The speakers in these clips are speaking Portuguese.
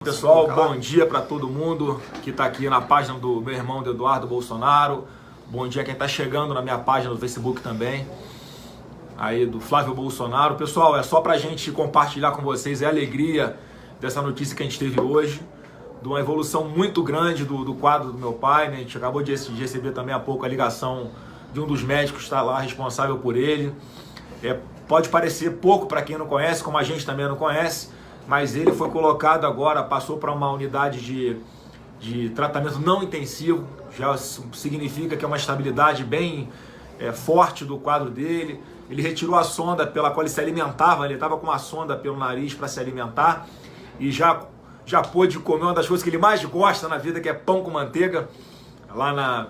Pessoal, bom dia para todo mundo que está aqui na página do meu irmão Eduardo Bolsonaro. Bom dia a quem está chegando na minha página do Facebook também, aí do Flávio Bolsonaro. Pessoal, é só para a gente compartilhar com vocês a alegria dessa notícia que a gente teve hoje, de uma evolução muito grande do quadro do meu pai, né? A gente acabou de receber também há pouco a ligação de um dos médicos que está lá responsável por ele. Pode parecer pouco para quem não conhece, como a gente também não conhece, mas ele foi colocado agora, passou para uma unidade de tratamento não intensivo, já significa que é uma estabilidade bem forte do quadro dele. Ele retirou a sonda pela qual ele se alimentava, ele estava com uma sonda pelo nariz para se alimentar e já pôde comer uma das coisas que ele mais gosta na vida, que é pão com manteiga, lá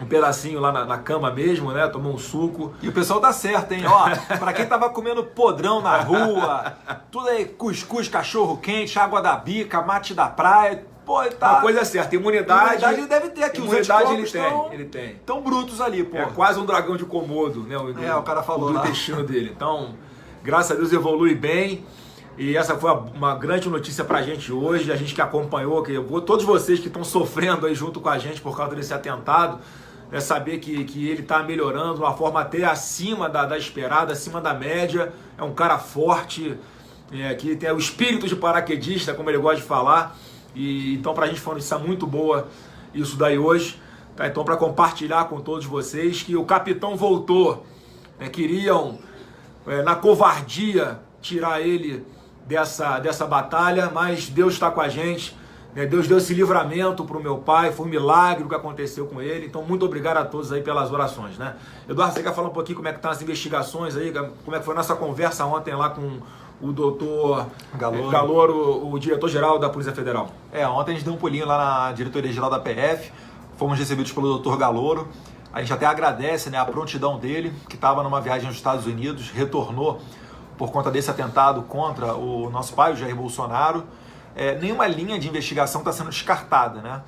um pedacinho lá na cama mesmo, né? Tomou um suco. E o pessoal tá certo, hein? Ó, pra quem tava comendo podrão na rua, tudo aí, cuscuz, cachorro quente, água da bica, mate da praia, pô, tá... Uma coisa é certa, imunidade ele deve ter aqui, os anticorpos ele tem. Tão brutos ali, pô. É quase um dragão de Komodo, né? O cara falou do lá. intestino dele. Então, graças a Deus evolui bem. E essa foi uma grande notícia pra gente hoje, a gente que acompanhou, todos vocês que estão sofrendo aí junto com a gente por causa desse atentado, saber que ele está melhorando de uma forma até acima da esperada, acima da média. É um cara forte, que tem o espírito de paraquedista, como ele gosta de falar. E então pra gente foi uma notícia muito boa isso daí hoje. Tá? Então, para compartilhar com todos vocês que o capitão voltou, queriam na covardia tirar ele dessa batalha, mas Deus está com a gente. Deus deu esse livramento para o meu pai, foi um milagre o que aconteceu com ele. Então, muito obrigado a todos aí pelas orações, né? Eduardo, você quer falar um pouquinho como é que estão as investigações aí, como é que foi a nossa conversa ontem lá com o doutor Galloro, o diretor-geral da Polícia Federal? Ontem a gente deu um pulinho lá na diretoria-geral da PF, fomos recebidos pelo doutor Galloro. A gente até agradece, né, a prontidão dele, que estava numa viagem aos Estados Unidos, retornou por conta desse atentado contra o nosso pai, o Jair Bolsonaro. Nenhuma linha de investigação está sendo descartada, né?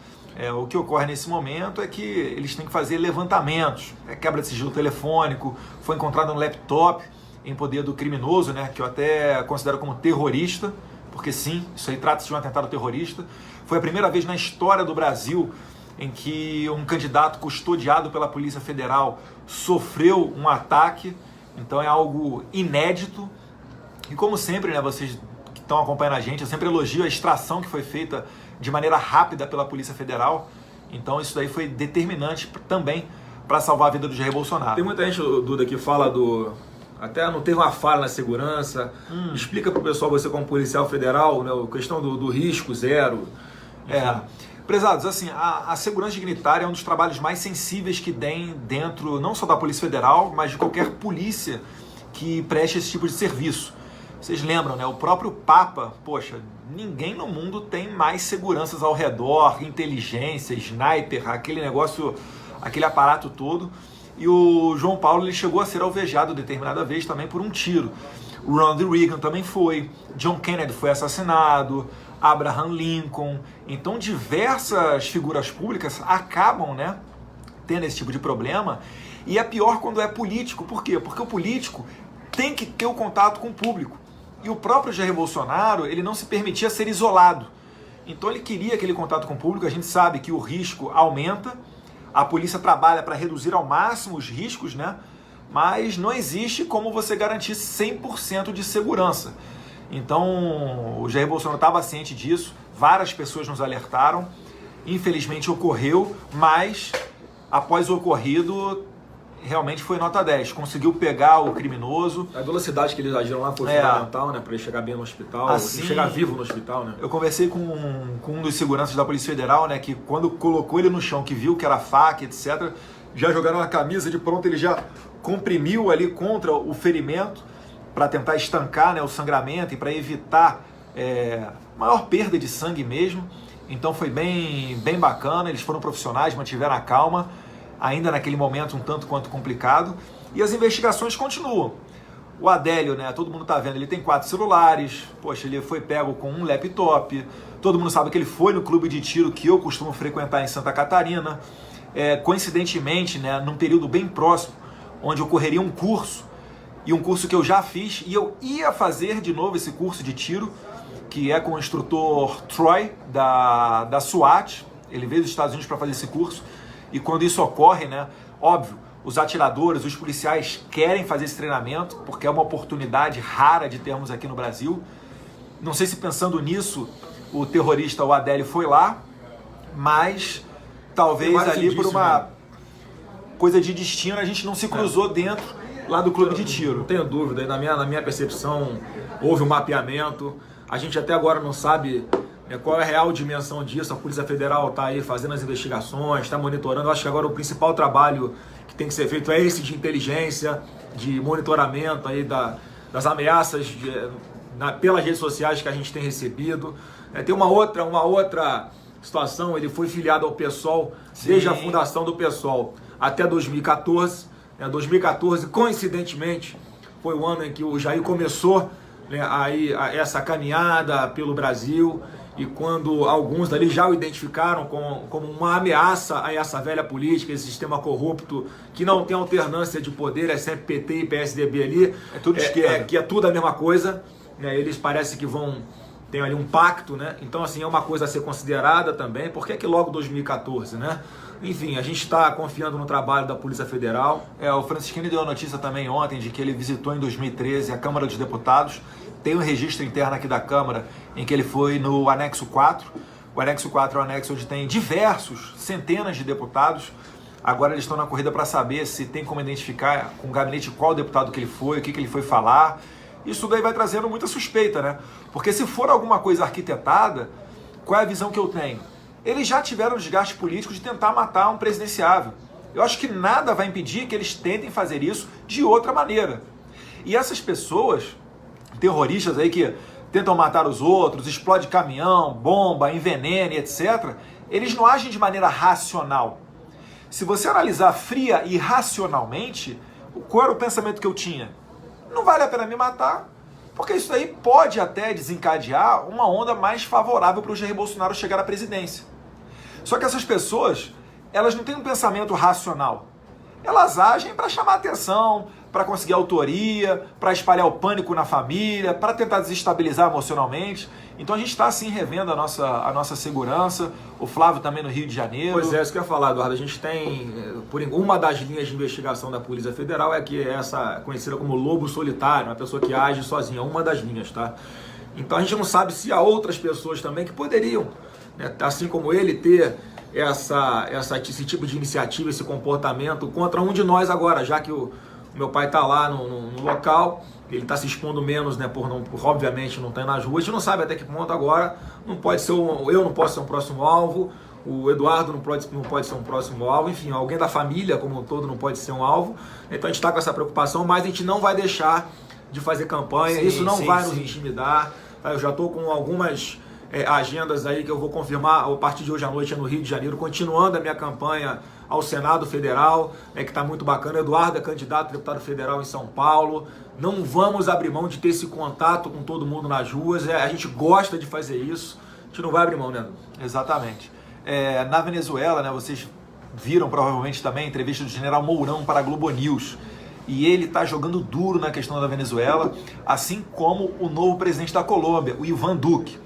O que ocorre nesse momento é que eles têm que fazer levantamentos, quebra de sigilo telefônico, foi encontrado um laptop em poder do criminoso, né? Que eu até considero como terrorista, porque sim, isso aí trata-se de um atentado terrorista. Foi a primeira vez na história do Brasil em que um candidato custodiado pela Polícia Federal sofreu um ataque, então é algo inédito. E como sempre, né, vocês que estão acompanhando a gente, eu sempre elogio a extração que foi feita de maneira rápida pela Polícia Federal. Então isso daí foi determinante também para salvar a vida do Jair Bolsonaro. Tem muita gente, Duda, que fala até não teve uma falha na segurança. Explica para o pessoal, você como policial federal, né, a questão do risco zero. Prezados, assim, a segurança dignitária é um dos trabalhos mais sensíveis que tem dentro, não só da Polícia Federal, mas de qualquer polícia que preste esse tipo de serviço. Vocês lembram, né? O próprio Papa, poxa, ninguém no mundo tem mais seguranças ao redor, inteligência, sniper, aquele negócio, aquele aparato todo. E o João Paulo, ele chegou a ser alvejado determinada vez também por um tiro. O Ronald Reagan também foi, John Kennedy foi assassinado, Abraham Lincoln. Então diversas figuras públicas acabam, né, tendo esse tipo de problema. E é pior quando é político. Por quê? Porque o político tem que ter o contato com o público. E o próprio Jair Bolsonaro, ele não se permitia ser isolado. Então ele queria aquele contato com o público. A gente sabe que o risco aumenta, a polícia trabalha para reduzir ao máximo os riscos, né? Mas não existe como você garantir 100% de segurança. Então o Jair Bolsonaro estava ciente disso, várias pessoas nos alertaram, infelizmente ocorreu, mas após o ocorrido, realmente foi nota 10, conseguiu pegar o criminoso. A velocidade que eles agiram lá foi fundamental, né, para ele chegar bem no hospital, assim, chegar vivo no hospital, né? Eu conversei com um dos seguranças da Polícia Federal, né, que quando colocou ele no chão, que viu que era faca, etc., já jogaram a camisa de pronto, ele já comprimiu ali contra o ferimento para tentar estancar, né, o sangramento e para evitar maior perda de sangue mesmo. Então foi bem bacana, eles foram profissionais, mantiveram a calma, ainda naquele momento um tanto quanto complicado, e as investigações continuam. O Adélio, né, todo mundo tá vendo, ele tem 4 celulares, poxa, ele foi pego com um laptop, todo mundo sabe que ele foi no clube de tiro que eu costumo frequentar em Santa Catarina, coincidentemente, né, num período bem próximo, onde ocorreria um curso, e um curso que eu já fiz, e eu ia fazer de novo esse curso de tiro, que é com o instrutor Troy, da SWAT. Ele veio dos Estados Unidos para fazer esse curso. E quando isso ocorre, né, óbvio, os atiradores, os policiais querem fazer esse treinamento, porque é uma oportunidade rara de termos aqui no Brasil. Não sei se pensando nisso, o terrorista, o Adélio, foi lá, mas talvez ali por uma coisa de destino a gente não se cruzou dentro lá do clube de tiro. Não tenho dúvida, na minha percepção houve um mapeamento, a gente até agora não sabe qual é a real dimensão disso. A Polícia Federal está aí fazendo as investigações, está monitorando. Eu acho que agora o principal trabalho que tem que ser feito é esse de inteligência, de monitoramento aí das ameaças pelas redes sociais que a gente tem recebido. Tem uma outra situação, ele foi filiado ao PSOL desde a fundação do PSOL até 2014. 2014, coincidentemente, foi o ano em que o Jair começou aí essa caminhada pelo Brasil, e quando alguns dali já o identificaram como uma ameaça a essa velha política, esse sistema corrupto que não tem alternância de poder, é sempre PT e PSDB ali, é tudo esquerda, que é tudo a mesma coisa, eles parecem que tem ali um pacto, então assim, é uma coisa a ser considerada também. Por que logo 2014, Enfim, a gente está confiando no trabalho da Polícia Federal. O Francisquini deu a notícia também ontem de que ele visitou em 2013 a Câmara dos Deputados. Tem um registro interno aqui da Câmara em que ele foi no anexo 4. O anexo 4 é um anexo onde tem centenas de deputados. Agora eles estão na corrida para saber se tem como identificar com o gabinete qual deputado que ele foi, o que ele foi falar. Isso daí vai trazendo muita suspeita, né? Porque se for alguma coisa arquitetada, qual é a visão que eu tenho? Eles já tiveram desgaste político de tentar matar um presidenciável. Eu acho que nada vai impedir que eles tentem fazer isso de outra maneira. E essas pessoas, terroristas aí que tentam matar os outros, explode caminhão, bomba, envenena, etc., eles não agem de maneira racional. Se você analisar fria e racionalmente, qual era o pensamento que eu tinha? Não vale a pena me matar, porque isso aí pode até desencadear uma onda mais favorável para o Jair Bolsonaro chegar à presidência. Só que essas pessoas, elas não têm um pensamento racional. Elas agem para chamar atenção, para conseguir autoria, para espalhar o pânico na família, para tentar desestabilizar emocionalmente. Então a gente está assim revendo a nossa segurança, o Flávio também no Rio de Janeiro. Pois é, isso que eu ia falar, Eduardo. A gente tem, uma das linhas de investigação da Polícia Federal é que essa conhecida como lobo solitário, uma pessoa que age sozinha, uma das linhas, tá? Então a gente não sabe se há outras pessoas também que poderiam, assim como ele, ter esse tipo de iniciativa, esse comportamento contra um de nós agora, já que o meu pai está lá no local, ele está se expondo menos, por obviamente não estar nas ruas. A gente não sabe até que ponto agora não pode ser eu não posso ser um próximo alvo, o Eduardo não pode ser um próximo alvo, enfim, alguém da família como um todo não pode ser um alvo. Então a gente está com essa preocupação, mas a gente não vai deixar de fazer campanha, isso não vai nos intimidar. Eu já estou com algumas agendas aí que eu vou confirmar a partir de hoje à noite no Rio de Janeiro, continuando a minha campanha ao Senado Federal, que está muito bacana. Eduardo é candidato a deputado federal em São Paulo. Não vamos abrir mão de ter esse contato com todo mundo nas ruas. A gente gosta de fazer isso. A gente não vai abrir mão, né? Exatamente. Na Venezuela, vocês viram provavelmente também a entrevista do general Mourão para a Globo News. E ele está jogando duro na questão da Venezuela, assim como o novo presidente da Colômbia, o Ivan Duque.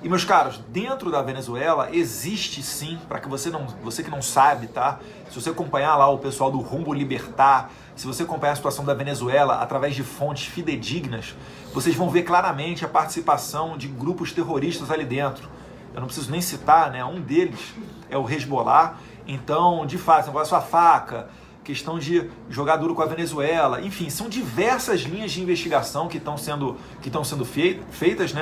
E, meus caros, dentro da Venezuela existe sim, para que você que não sabe, tá? Se você acompanhar lá o pessoal do Rumbo Libertar, se você acompanhar a situação da Venezuela através de fontes fidedignas, vocês vão ver claramente a participação de grupos terroristas ali dentro. Eu não preciso nem citar, um deles é o Hezbollah. Então, de fato, negócio a faca, questão de jogar duro com a Venezuela, enfim, são diversas linhas de investigação que estão sendo feitas,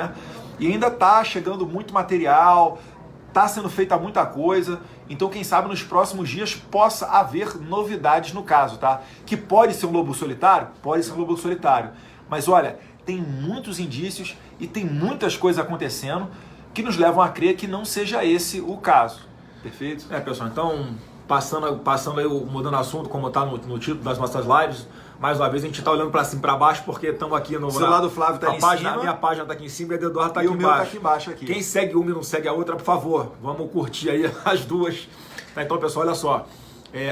E ainda está chegando muito material, está sendo feita muita coisa. Então, quem sabe nos próximos dias possa haver novidades no caso, tá? Que pode ser um lobo solitário? Pode ser um lobo solitário. Mas olha, tem muitos indícios e tem muitas coisas acontecendo que nos levam a crer que não seja esse o caso. Perfeito? Pessoal, então, passando aí, mudando o assunto, como está no título das nossas lives, mais uma vez a gente está olhando para cima e para baixo, porque estamos aqui no... O celular do Flávio está em cima. A minha página está aqui em cima e a do Eduardo está aqui embaixo. E o meu está aqui embaixo. Aqui. Quem segue uma e não segue a outra, por favor, vamos curtir aí as duas. Então, pessoal, olha só.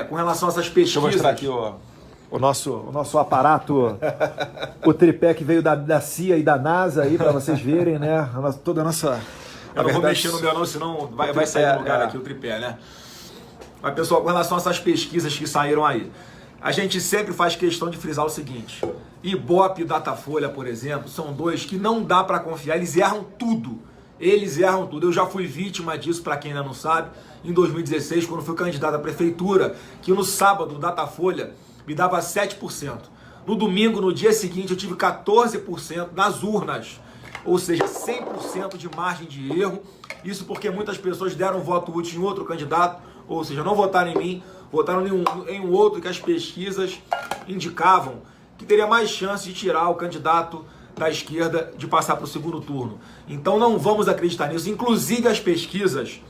Com relação a essas pesquisas... Deixa eu mostrar aqui, o nosso aparato, o tripé que veio da CIA e da NASA aí, para vocês verem, né? Toda a nossa... Eu não vou mexer no meu não, senão vai sair do lugar aqui o tripé, né? Mas, pessoal, com relação a essas pesquisas que saíram aí, a gente sempre faz questão de frisar o seguinte: Ibope e Datafolha, por exemplo, são dois que não dá para confiar, eles erram tudo. Eles erram tudo. Eu já fui vítima disso, para quem ainda não sabe, em 2016, quando fui candidato à prefeitura, que no sábado o Datafolha me dava 7%. No domingo, no dia seguinte, eu tive 14% nas urnas. Ou seja, 100% de margem de erro. Isso porque muitas pessoas deram voto útil em outro candidato, ou seja, não votaram em mim, votaram em um outro que as pesquisas indicavam que teria mais chance de tirar o candidato da esquerda de passar para o segundo turno. Então não vamos acreditar nisso. Inclusive as pesquisas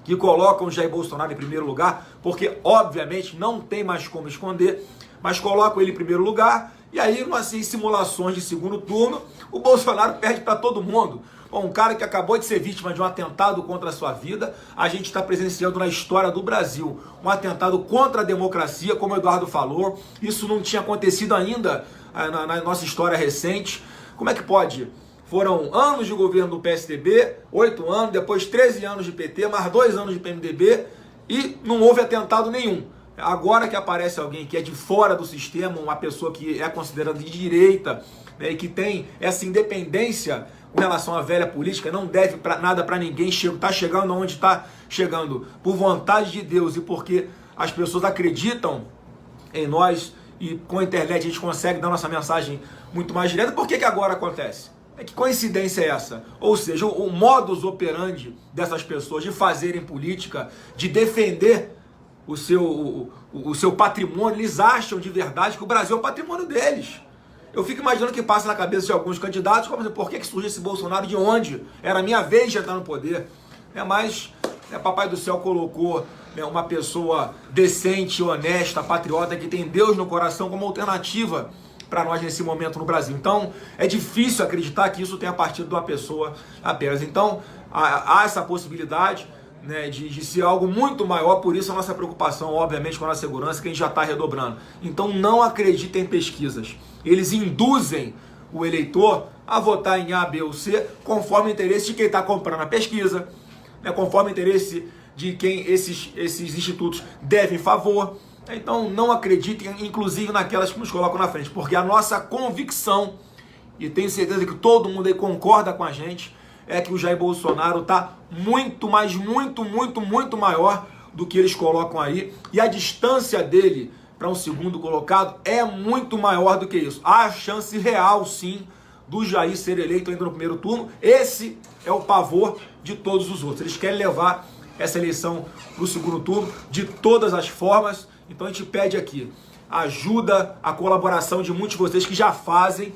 que colocam o Jair Bolsonaro em primeiro lugar, porque obviamente não tem mais como esconder, mas colocam ele em primeiro lugar, e aí em simulações de segundo turno, o Bolsonaro perde para todo mundo. Bom, um cara que acabou de ser vítima de um atentado contra a sua vida, a gente está presenciando na história do Brasil um atentado contra a democracia, como o Eduardo falou. Isso não tinha acontecido ainda na nossa história recente. Como é que pode? Foram anos de governo do PSDB, 8 anos, depois 13 anos de PT, mais 2 anos de PMDB, e não houve atentado nenhum. Agora que aparece alguém que é de fora do sistema, uma pessoa que é considerada de direita, né, e que tem essa independência com relação à velha política, não deve nada para ninguém, está chegando onde está chegando por vontade de Deus e porque as pessoas acreditam em nós, e com a internet a gente consegue dar nossa mensagem muito mais direta. Por que agora acontece? Que coincidência é essa? Ou seja, o modus operandi dessas pessoas de fazerem política, de defender o seu patrimônio, eles acham de verdade que o Brasil é o patrimônio deles. Eu fico imaginando o que passa na cabeça de alguns candidatos, como assim, por que surgiu esse Bolsonaro, de onde? Era a minha vez de entrar no poder. Mas Papai do Céu colocou uma pessoa decente, honesta, patriota, que tem Deus no coração como alternativa para nós nesse momento no Brasil. Então, é difícil acreditar que isso tenha partido de uma pessoa apenas. Então, há essa possibilidade, né, de ser algo muito maior, por isso a nossa preocupação, obviamente, com a nossa segurança, que a gente já está redobrando. Então, não acreditem em pesquisas. Eles induzem o eleitor a votar em A, B ou C, conforme o interesse de quem está comprando a pesquisa, né, conforme o interesse de quem esses institutos devem favor. Então não acreditem, inclusive, naquelas que nos colocam na frente, porque a nossa convicção, e tenho certeza que todo mundo aí concorda com a gente, é que o Jair Bolsonaro está muito, mas muito maior do que eles colocam aí, e a distância dele para um segundo colocado é muito maior do que isso. Há a chance real, sim, do Jair ser eleito ainda no primeiro turno. Esse é o pavor de todos os outros. Eles querem levar essa eleição para o segundo turno de todas as formas. Então a gente pede aqui ajuda, a colaboração de muitos de vocês que já fazem.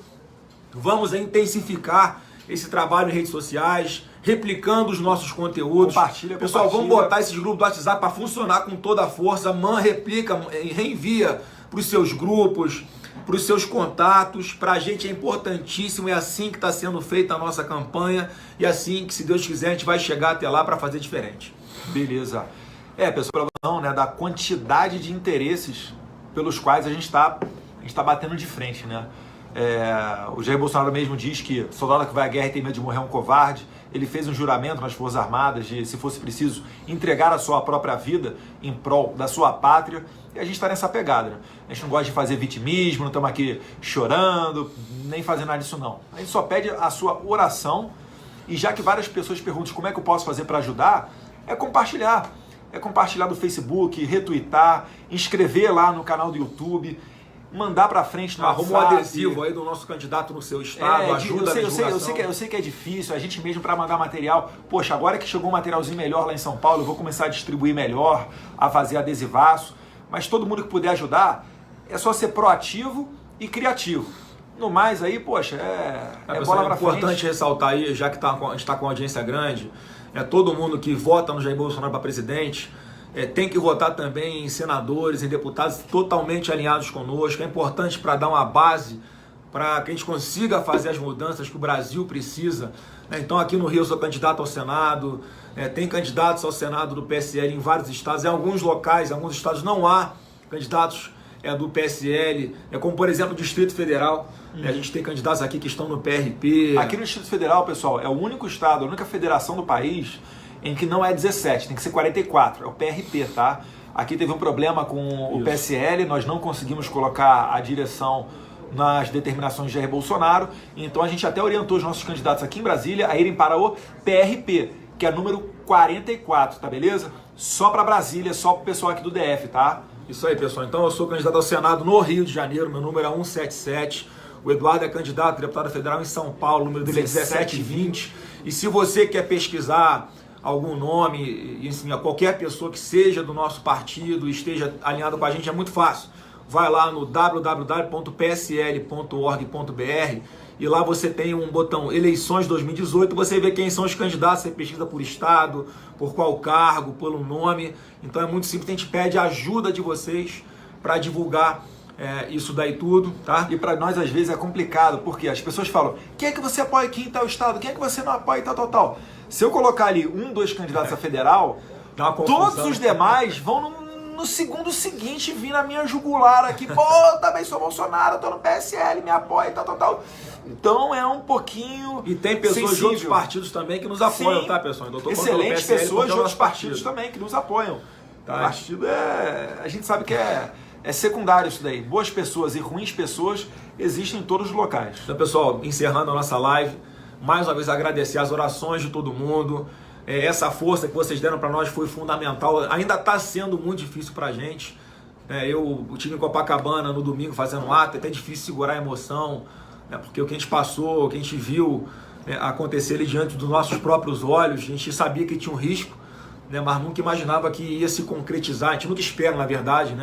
Vamos intensificar esse trabalho em redes sociais, replicando os nossos conteúdos. Pessoal, vamos botar esses grupos do WhatsApp para funcionar com toda a força. Replica, reenvia para os seus grupos, para os seus contatos. Para a gente é importantíssimo, é assim que está sendo feita a nossa campanha e assim que, se Deus quiser, a gente vai chegar até lá para fazer diferente. Beleza. Pessoal, não, né, da quantidade de interesses pelos quais a gente está batendo de frente, né? O Jair Bolsonaro mesmo diz que soldado que vai à guerra e tem medo de morrer é um covarde. Ele fez um juramento nas Forças Armadas de, se fosse preciso, entregar a sua própria vida em prol da sua pátria. E a gente está nessa pegada, né? A gente não gosta de fazer vitimismo, não estamos aqui chorando, nem fazendo nada disso não. A gente só pede a sua oração, e já que várias pessoas perguntam como é que eu posso fazer para ajudar, é compartilhar. É compartilhar no Facebook, retweetar, inscrever lá no canal do YouTube, mandar para frente no WhatsApp. Arruma um adesivo aí do nosso candidato no seu estado, ajuda na divulgação. Eu sei que é difícil, a gente mesmo para mandar material. Poxa, agora que chegou um materialzinho melhor lá em São Paulo, eu vou começar a distribuir melhor, a fazer adesivaço. Mas todo mundo que puder ajudar, é só ser proativo e criativo. No mais aí, poxa, bola pra frente. É importante ressaltar aí, já que a gente está com uma audiência grande, todo mundo que vota no Jair Bolsonaro para presidente, tem que votar também em senadores, em deputados totalmente alinhados conosco. É importante para dar uma base para que a gente consiga fazer as mudanças que o Brasil precisa. Então aqui no Rio eu sou candidato ao Senado, tem candidatos ao Senado do PSL em vários estados. Em alguns locais, em alguns estados não há candidatos é do PSL, como por exemplo o Distrito Federal. A gente tem candidatos aqui que estão no PRP. Aqui no Distrito Federal, pessoal, é o único estado, a única federação do país em que não é 17, tem que ser 44, é o PRP, tá? Aqui teve um problema com o PSL, nós não conseguimos colocar a direção nas determinações de Jair Bolsonaro, então a gente até orientou os nossos candidatos aqui em Brasília a irem para o PRP, que é número 44, tá beleza? Só para Brasília, só para o pessoal aqui do DF, tá? Isso aí, pessoal. Então eu sou candidato ao Senado no Rio de Janeiro, meu número é 177. O Eduardo é candidato a deputado federal em São Paulo, o número dele é 1720. E se você quer pesquisar algum nome, enfim, a qualquer pessoa que seja do nosso partido, esteja alinhado com a gente, é muito fácil. Vai lá no www.psl.org.br e lá você tem um botão Eleições 2018, você vê quem são os candidatos, você pesquisa por estado, por qual cargo, pelo nome. Então é muito simples, a gente pede a ajuda de vocês para divulgar isso daí tudo, tá? E para nós às vezes é complicado, porque as pessoas falam, quem é que você apoia aqui em tal estado, quem é que você não apoia em tal. Se eu colocar ali 2 candidatos a federal, todos os demais vão no segundo seguinte vir na minha jugular aqui, pô, também sou Bolsonaro, tô no PSL, me apoia, tal. Então é um pouquinho E tem pessoas sensível. de outros partidos também que nos apoiam, Sim. tá, pessoal? Eu tô Excelentes PSL pessoas de porque é o outros nosso partidos partido. também que nos apoiam. Tá. O partido a gente sabe que é secundário isso daí. Boas pessoas e ruins pessoas existem em todos os locais. Então, pessoal, encerrando a nossa live, mais uma vez agradecer as orações de todo mundo. Essa força que vocês deram para nós foi fundamental. Ainda está sendo muito difícil para a gente. Eu estive em Copacabana no domingo fazendo um ato, é até difícil segurar a emoção, porque o que a gente passou, o que a gente viu acontecer ali diante dos nossos próprios olhos, a gente sabia que tinha um risco, mas nunca imaginava que ia se concretizar. A gente nunca espera, na verdade,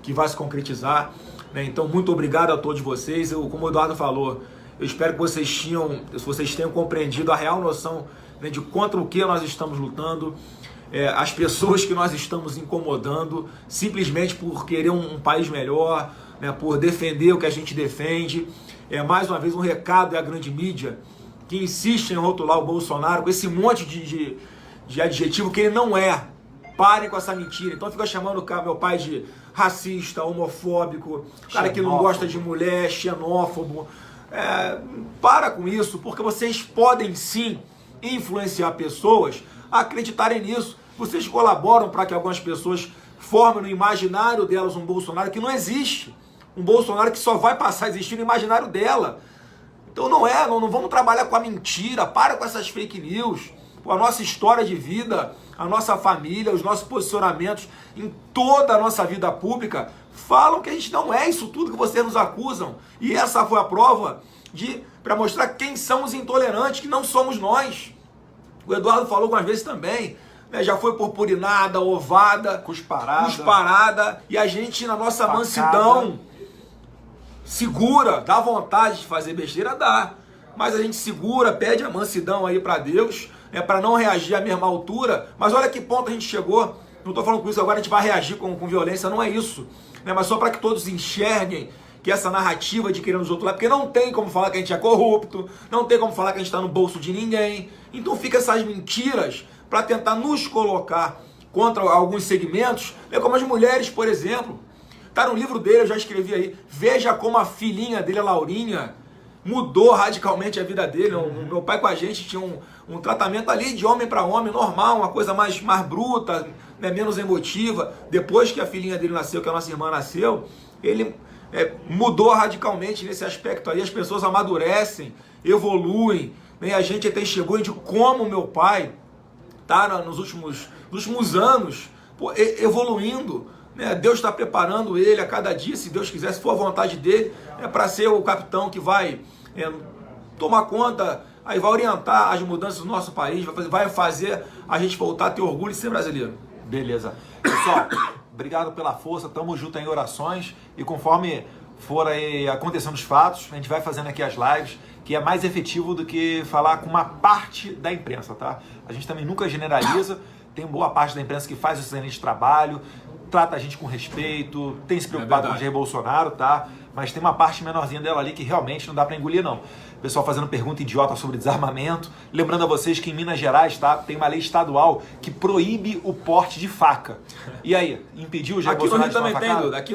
que vai se concretizar. Então, muito obrigado a todos vocês. Como o Eduardo falou, eu espero que vocês tenham compreendido a real noção de contra o que nós estamos lutando, as pessoas que nós estamos incomodando, simplesmente por querer um país melhor, por defender o que a gente defende. Mais uma vez um recado à grande mídia, que insiste em rotular o Bolsonaro com esse monte de adjetivo que ele não é. Parem com essa mentira. Então fica chamando o meu pai de racista, homofóbico, cara que não gosta de mulher, xenófobo. Para com isso, porque vocês podem sim influenciar pessoas a acreditarem nisso. Vocês colaboram para que algumas pessoas formem no imaginário delas um Bolsonaro que não existe. Um Bolsonaro que só vai passar a existir no imaginário dela. Então não vamos trabalhar com a mentira, para com essas fake news. A nossa história de vida, a nossa família, os nossos posicionamentos em toda a nossa vida pública falam que a gente não é isso tudo que vocês nos acusam. E essa foi a prova para mostrar quem são os intolerantes, que não somos nós. O Eduardo falou algumas vezes também, já foi purpurinada, ovada, cusparada, e a gente na nossa mansidão segura, dá vontade de fazer besteira, dá. Mas a gente segura, pede a mansidão aí para Deus, para não reagir à mesma altura. Mas olha que ponto a gente chegou. Não estou falando com isso agora, a gente vai reagir com violência, não é isso. Mas só para que todos enxerguem que essa narrativa de querer nos outros lá, porque não tem como falar que a gente é corrupto, não tem como falar que a gente está no bolso de ninguém. Então fica essas mentiras para tentar nos colocar contra alguns segmentos, como as mulheres, por exemplo. Tá no livro dele, eu já escrevi aí, veja como a filhinha dele, a Laurinha, mudou radicalmente a vida dele. O meu pai com a gente tinha um tratamento ali de homem para homem, normal, uma coisa mais bruta, menos emotiva. Depois que a filhinha dele nasceu, que a nossa irmã nasceu, ele mudou radicalmente nesse aspecto aí. As pessoas amadurecem, evoluem, e a gente até chegou de como meu pai tá nos últimos anos evoluindo. Deus está preparando ele a cada dia, se Deus quiser, se for a vontade dele, para ser o capitão que vai tomar conta, aí vai orientar as mudanças do nosso país, vai fazer a gente voltar a ter orgulho de ser brasileiro. Beleza. Pessoal, obrigado pela força, tamo junto em orações, e conforme for aí acontecendo os fatos, a gente vai fazendo aqui as lives, que é mais efetivo do que falar com uma parte da imprensa, tá? A gente também nunca generaliza, tem boa parte da imprensa que faz o excelente trabalho, trata a gente com respeito, tem se preocupado com o Jair Bolsonaro, tá? mas tem uma parte menorzinha dela ali que realmente não dá para engolir, não. Pessoal fazendo pergunta idiota sobre desarmamento. Lembrando a vocês que em Minas Gerais, tá, tem uma lei estadual que proíbe o porte de faca. E aí, impediu o Jair Aqui no Bolsonaro Rio de também tomar tem, facada? aqui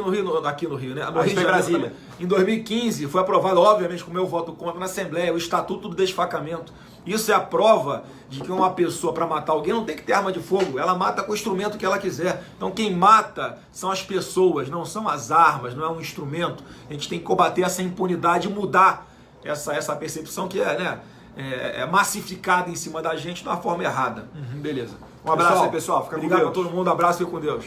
no Rio, né? No Aí Rio de foi Janeiro Brasília. também. Em 2015 foi aprovado, obviamente, com o meu voto contra na Assembleia, o Estatuto do Desfacamento. Isso é a prova de que uma pessoa, para matar alguém, não tem que ter arma de fogo. Ela mata com o instrumento que ela quiser. Então quem mata são as pessoas, não são as armas, não é um instrumento. A gente tem que combater essa impunidade e mudar essa percepção que é massificada em cima da gente de uma forma errada. Beleza. Um abraço aí, pessoal. Fica com Obrigado Deus. a todo mundo, abraço e fique com Deus.